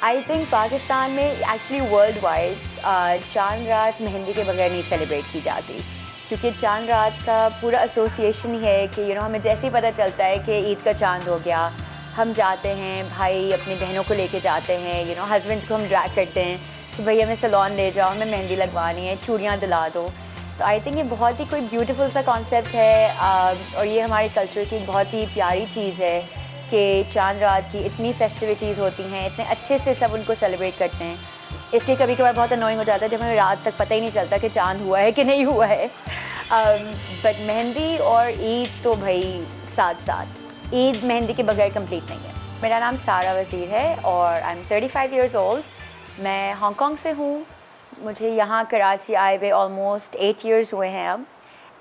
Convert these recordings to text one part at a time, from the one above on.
I think Pakistan में actually world wide चांद रात मेहंदी के बगैर नहीं सेलिब्रेट की जाती, क्योंकि चांद रात का पूरा एसोसिएशन ही है कि हमें जैसे ही पता चलता है कि ईद का चांद हो गया, हम जाते हैं, भाई अपनी बहनों को लेके जाते हैं, हस्बैंड्स को हम ड्रैग करते हैं कि भाई हमें सैलून ले जाओ, हमें मेहंदी लगवानी है, चूड़ियाँ दिला दो। तो आई थिंक ये बहुत ही कोई ब्यूटीफुल सा कॉन्सेप्ट है और ये हमारे कल्चर की एक बहुत ही प्यारी चीज़ है कि चांद रात की इतनी फेस्टिविटीज़ होती हैं, इतने अच्छे से सब उनको सेलिब्रेट करते हैं। इसलिए कभी कभार बहुत अनोइंग हो जाता है जब हमें रात तक पता ही नहीं चलता कि चांद हुआ है कि नहीं हुआ है। बट मेहंदी और ईद तो भाई साथ साथ, ईद मेहंदी के बगैर कंप्लीट नहीं है। मेरा नाम सारा वज़ीर है और आई एम 35 इयर्स ओल्ड। मैं हांगकांग से हूँ। मुझे यहाँ कराची आए हुए ऑलमोस्ट 8 इयर्स हुए हैं अब।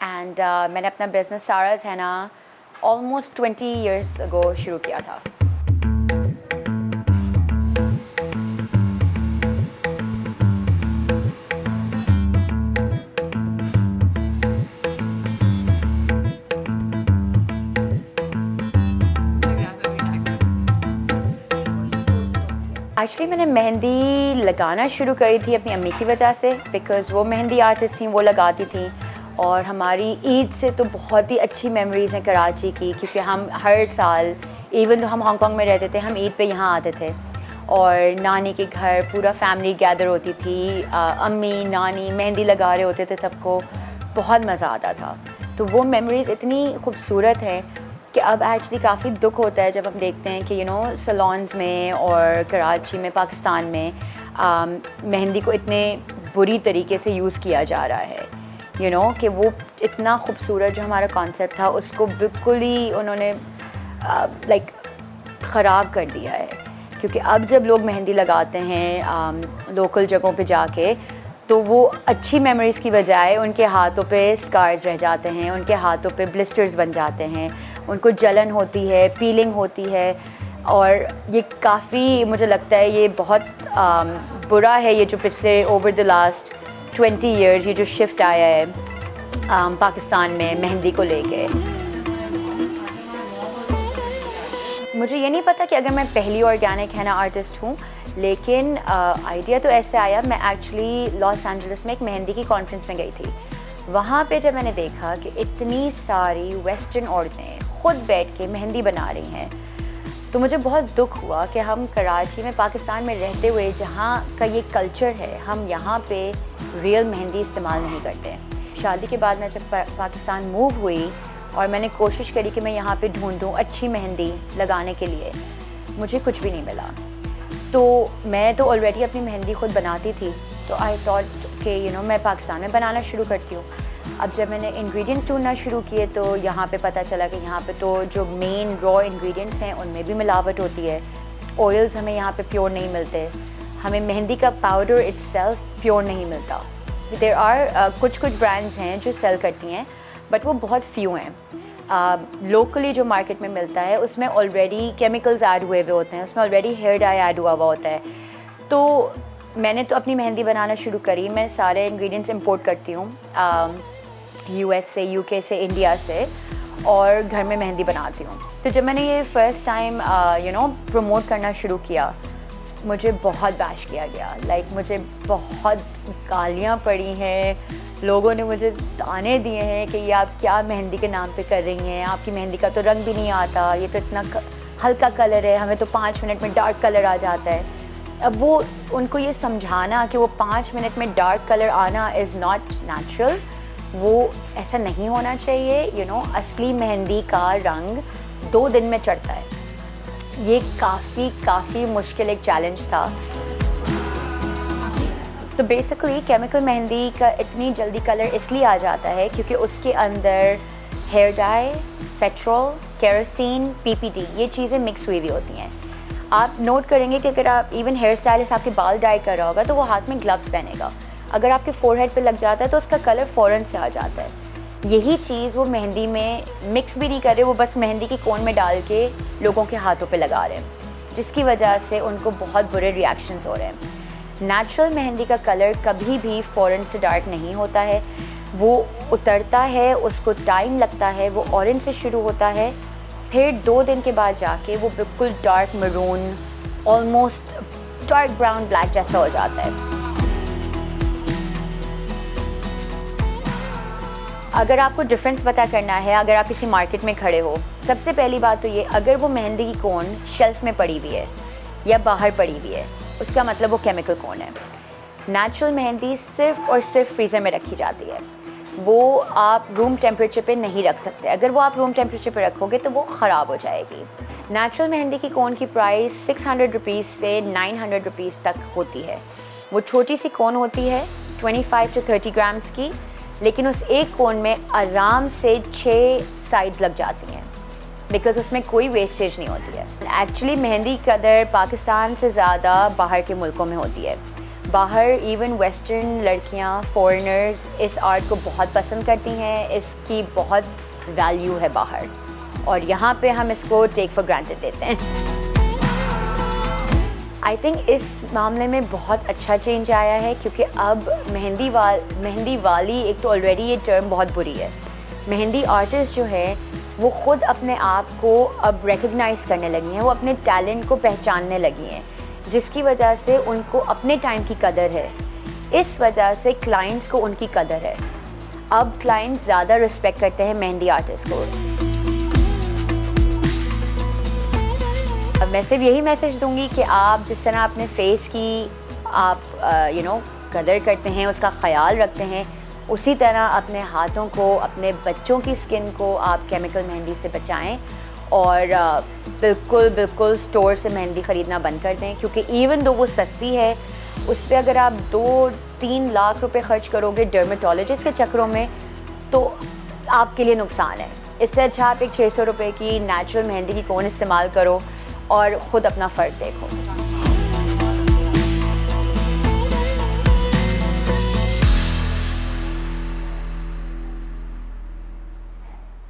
एंड मैंने अपना बिज़नेस साराज है ना ऑलमोस्ट 20 इयर्स अगो शुरू किया था। एक्चुअली मैंने मेहंदी लगाना शुरू करी थी अपनी अम्मी की वजह से, बिकॉज़ वो मेहंदी आर्टिस्ट थी, वो लगाती थी। और हमारी ईद से तो बहुत ही अच्छी मेमोरीज़ हैं कराची की, क्योंकि हम हर साल, इवन तो हम हांगकांग में रहते थे, हम ईद पे यहाँ आते थे और नानी के घर पूरा फैमिली गैदर होती थी। अम्मी नानी मेहंदी लगा रहे होते थे सबको, बहुत मज़ा आता था। तो वो मेमोरीज़ इतनी खूबसूरत हैं कि अब एक्चुअली काफ़ी दुख होता है जब हम देखते हैं कि सैलून्स में और कराची में, पाकिस्तान में मेहंदी को इतने बुरी तरीके से यूज़ किया जा रहा है। कि वो इतना खूबसूरत जो हमारा कॉन्सेप्ट था उसको बिल्कुल ही उन्होंने लाइक ख़राब कर दिया है। क्योंकि अब जब लोग मेहंदी लगाते हैं लोकल जगहों पे जाके, तो वो अच्छी मेमोरीज़ की बजाय उनके हाथों पे स्कार्स रह जाते हैं, उनके हाथों पे ब्लिस्टर्स बन जाते हैं, उनको जलन होती है, पीलिंग होती है। और ये काफ़ी, मुझे लगता है ये बहुत बुरा है, ये जो पिछले ओवर द लास्ट 20 इयर्स ये जो शिफ्ट आया है पाकिस्तान में मेहंदी को लेके। मुझे ये नहीं पता कि अगर मैं पहली ऑर्गेनिक हैना आर्टिस्ट हूँ, लेकिन आइडिया तो ऐसे आया। मैं एक्चुअली लॉस एंजलिस में एक मेहंदी की कॉन्फ्रेंस में गई थी। वहाँ पे जब मैंने देखा कि इतनी सारी वेस्टर्न औरतें खुद बैठ के मेहंदी बना रही हैं, तो मुझे बहुत दुख हुआ कि हम कराची में, पाकिस्तान में रहते हुए, जहाँ का ये कल्चर है, हम यहाँ पे रियल मेहंदी इस्तेमाल नहीं करते। शादी के बाद मैं जब पाकिस्तान मूव हुई और मैंने कोशिश करी कि मैं यहाँ पे ढूंढूं अच्छी मेहंदी लगाने के लिए, मुझे कुछ भी नहीं मिला। तो मैं तो ऑलरेडी अपनी मेहंदी खुद बनाती थी, तो आई थॉट कि मैं पाकिस्तान में बनाना शुरू करती हूँ। अब जब मैंने इंग्रेडिएंट्स ढूंढना शुरू किए तो यहाँ पे पता चला कि यहाँ पे तो जो मेन रॉ इंग्रेडिएंट्स हैं उनमें भी मिलावट होती है। ऑयल्स हमें यहाँ पे प्योर नहीं मिलते, हमें मेहंदी का पाउडर इट्सेल्फ प्योर नहीं मिलता। देयर आर कुछ ब्रांड्स हैं जो सेल करती हैं, बट वो बहुत फ्यू हैं। लोकली जो मार्केट में मिलता है उसमें ऑलरेडी केमिकल्स ऐड हुए होते हैं, उसमें ऑलरेडी हेयर डाई ऐड हुआ होता है। तो मैंने तो अपनी मेहंदी बनाना शुरू करी। मैं सारे इंग्रेडिएंट्स इंपोर्ट करती हूँ US से, UK से, इंडिया से, और घर में मेहंदी बनाती हूँ। तो जब मैंने ये फ़र्स्ट टाइम प्रमोट करना शुरू किया, मुझे बहुत बैश किया गया। मुझे बहुत गालियाँ पड़ी हैं, लोगों ने मुझे ताने दिए हैं कि ये आप क्या मेहंदी के नाम पे कर रही हैं, आपकी मेहंदी का तो रंग भी नहीं आता, ये तो इतना हल्का कलर है, हमें तो 5 मिनट में डार्क कलर आ जाता है। अब वो उनको ये समझाना कि वो 5 मिनट में डार्क कलर आना इज़ नॉट नेचुरल, वो ऐसा नहीं होना चाहिए। असली मेहंदी का रंग 2 दिन में चढ़ता है। ये काफ़ी मुश्किल एक चैलेंज था। तो बेसिकली केमिकल मेहंदी का इतनी जल्दी कलर इसलिए आ जाता है क्योंकि उसके अंदर hair dye, petrol, kerosene, PPT ये चीज़ें मिक्स हुई होती हैं। आप नोट करेंगे कि अगर आप इवन हेयर स्टाइलिस्ट आपके बाल डाई कर रहा होगा तो वो हाथ में ग्लव्स पहनेगा। अगर आपके फोरहेड पे लग जाता है तो उसका कलर फ़ौरन से आ जाता है। यही चीज़ वो मेहंदी में मिक्स भी नहीं कर रहे, वो बस मेहंदी की कोन में डाल के लोगों के हाथों पे लगा रहे हैं, जिसकी वजह से उनको बहुत बुरे रिएक्शंस हो रहे हैं। नेचुरल मेहंदी का कलर कभी भी फ़ौरन से डार्क नहीं होता है, वो उतरता है, उसको टाइम लगता है, वो ऑरेंज से शुरू होता है, फिर 2 दिन के बाद जाके वो बिल्कुल dark maroon, almost dark brown black जैसा हो जाता है। अगर आपको डिफरेंस पता करना है, अगर आप किसी मार्केट में खड़े हो, सबसे पहली बात तो ये, अगर वो मेहंदी की कोन शेल्फ में पड़ी हुई है या बाहर पड़ी हुई है, उसका मतलब वो केमिकल कोन है। नेचुरल मेहंदी सिर्फ़ और सिर्फ फ्रीज़र में रखी जाती है, वो आप रूम टेम्परेचर पे नहीं रख सकते। अगर वो आप रूम टेम्परेचर पे रखोगे तो वो ख़राब हो जाएगी। नेचुरल मेहंदी की कोन की प्राइस 600 रुपीज़ से 900 रुपीज़ तक होती है। वो छोटी सी कोन होती है 25 to 30 ग्राम्स की, लेकिन उस एक कोन में आराम से 6 साइड्स लग जाती हैं, बिकॉज़ उसमें कोई वेस्टेज नहीं होती है। एक्चुअली मेहंदी की कदर पाकिस्तान से ज़्यादा बाहर के मुल्कों में होती है। बाहर इवन वेस्टर्न लड़कियां, फॉरेनर्स इस आर्ट को बहुत पसंद करती हैं, इसकी बहुत वैल्यू है बाहर, और यहाँ पे हम इसको टेक फॉर ग्रांटेड लेते हैं। आई थिंक इस मामले में बहुत अच्छा चेंज आया है, क्योंकि अब मेहंदी वाली, एक तो ऑलरेडी ये टर्म बहुत बुरी है। मेहंदी आर्टिस्ट जो है वो ख़ुद अपने आप को अब रिकग्नाइज़ करने लगी हैं, वो अपने टैलेंट को पहचानने लगी हैं, जिसकी वजह से उनको अपने टाइम की कदर है। इस वजह से क्लाइंट्स को उनकी कदर है। अब क्लाइंट्स ज़्यादा रिस्पेक्ट करते हैं मेहंदी आर्टिस्ट को। अब मैं सिर्फ यही मैसेज दूंगी कि आप जिस तरह अपने फेस की आप कदर करते हैं, उसका ख्याल रखते हैं, उसी तरह अपने हाथों को, अपने बच्चों की स्किन को आप केमिकल मेहंदी से बचाएं, और बिल्कुल स्टोर से मेहंदी ख़रीदना बंद कर दें, क्योंकि इवन दो वो सस्ती है, उस पर अगर आप 2-3 लाख रुपए खर्च करोगे डर्मेटोलॉजिस्ट के चक्करों में, तो आपके लिए नुकसान है। इससे अच्छा आप एक 600 रुपये की नेचुरल मेहंदी की कोन इस्तेमाल करो और ख़ुद अपना फ़र्क देखो।